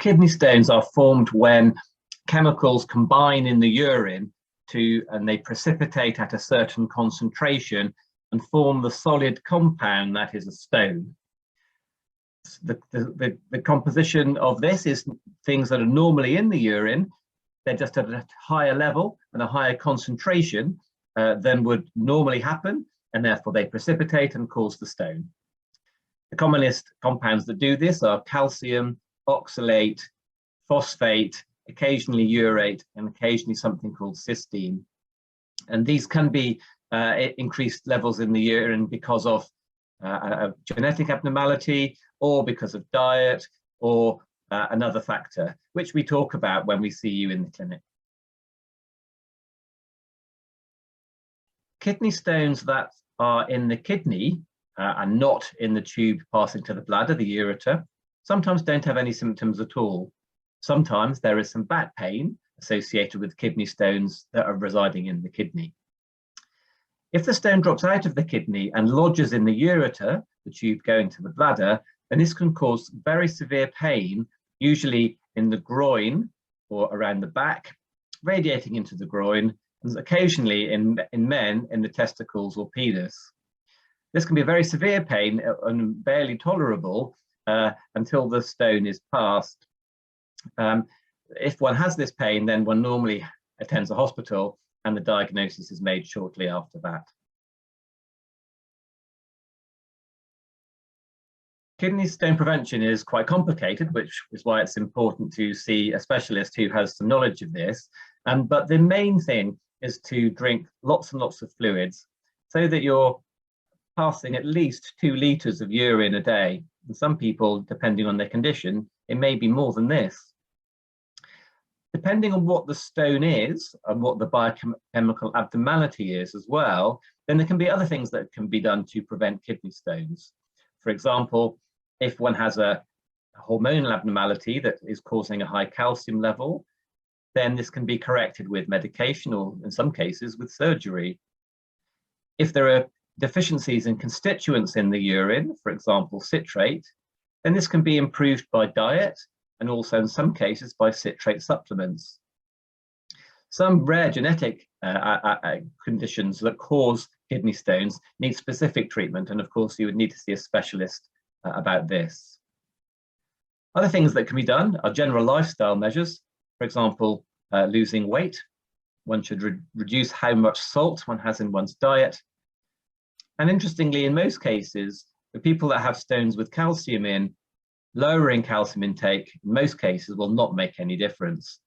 kidney stones are formed when chemicals combine in the urine and they precipitate at a certain concentration and form the solid compound that is a stone. The composition of this is things that are normally in the urine. They're just at a higher level and a higher concentration than would normally happen, and therefore they precipitate and cause the stone. The commonest compounds that do this are calcium, oxalate, phosphate, occasionally urate, and occasionally something called cysteine. And these can be increased levels in the urine because of a genetic abnormality, or because of diet, or another factor, which we talk about when we see you in the clinic. Kidney stones that are in the kidney and not in the tube passing to the bladder, the ureter, sometimes don't have any symptoms at all. Sometimes there is some back pain associated with kidney stones that are residing in the kidney. If the stone drops out of the kidney and lodges in the ureter, the tube going to the bladder, then this can cause very severe pain, usually in the groin or around the back, radiating into the groin, and occasionally in men in the testicles or penis. This can be a very severe pain and barely tolerable until the stone is passed. If one has this pain, then one normally attends a hospital and the diagnosis is made shortly after that. Kidney stone prevention is quite complicated, which is why it's important to see a specialist who has some knowledge of this. But the main thing is to drink lots and lots of fluids so that you're passing at least 2 liters of urine a day. And some people, depending on their condition, it may be more than this. Depending on what the stone is and what the biochemical abnormality is as well, then there can be other things that can be done to prevent kidney stones. For example, if one has a hormonal abnormality that is causing a high calcium level, then this can be corrected with medication or in some cases with surgery. If there are deficiencies in constituents in the urine, for example, citrate, then this can be improved by diet and also in some cases by citrate supplements. Some rare genetic conditions that cause kidney stones need specific treatment, and of course you would need to see a specialist about this. Other things that can be done are general lifestyle measures. For example, losing weight. One should reduce how much salt one has in one's diet. And interestingly, in most cases, the people that have stones with calcium in, lowering calcium intake in most cases will not make any difference,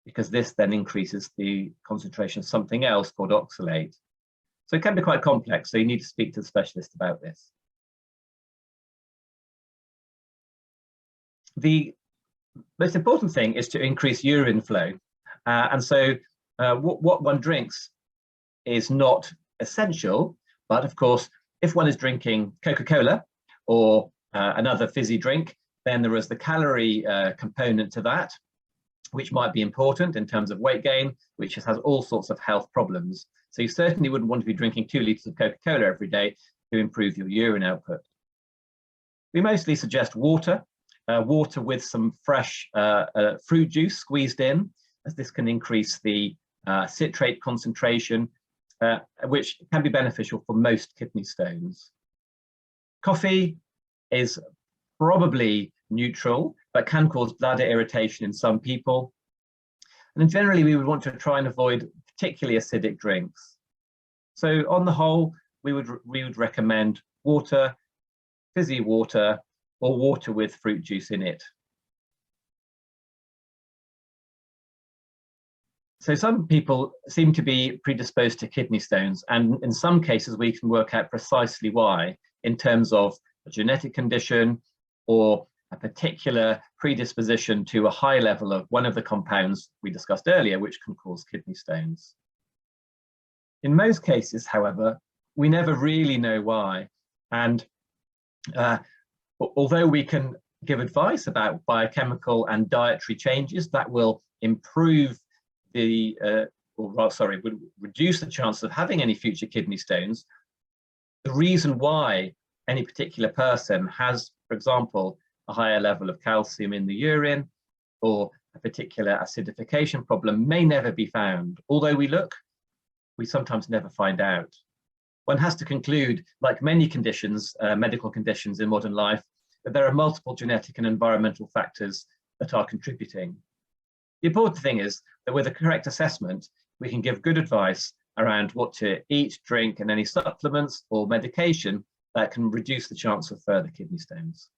because this then increases the concentration of something else called oxalate. So it can be quite complex, so you need to speak to the specialist about this. The most important thing is to increase urine flow. What one drinks is not essential, but of course, if one is drinking Coca-Cola or another fizzy drink, then there is the calorie component to that, which might be important in terms of weight gain, which has all sorts of health problems. So you certainly wouldn't want to be drinking 2 liters of Coca-Cola every day to improve your urine output. We mostly suggest water, water with some fresh fruit juice squeezed in, as this can increase the citrate concentration, which can be beneficial for most kidney stones. Coffee is probably neutral, but can cause bladder irritation in some people. And then generally, we would want to try and avoid particularly acidic drinks. So on the whole, we would recommend water, fizzy water, or water with fruit juice in it. So some people seem to be predisposed to kidney stones, and in some cases we can work out precisely why in terms of a genetic condition or a particular predisposition to a high level of one of the compounds we discussed earlier, which can cause kidney stones. In most cases, however, we never really know why. And although we can give advice about biochemical and dietary changes that will improve would reduce the chance of having any future kidney stones, the reason why any particular person has, for example, a higher level of calcium in the urine, or a particular acidification problem may never be found. Although we look, we sometimes never find out. One has to conclude, like many conditions, medical conditions in modern life, that there are multiple genetic and environmental factors that are contributing. The important thing is that with a correct assessment, we can give good advice around what to eat, drink, and any supplements or medication that can reduce the chance of further kidney stones.